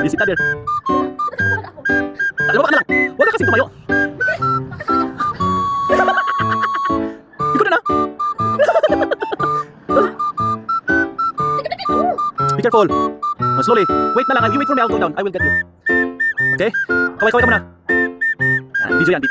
Visit na, dear. Lumabas ka na lang. Huwag ka kasing tumayo. Ikaw na na. Be careful. Slowly. Wait na lang. You wait for me. I'll go down. I will get you. Okay? Kaway-kaway ka muna. Video yan.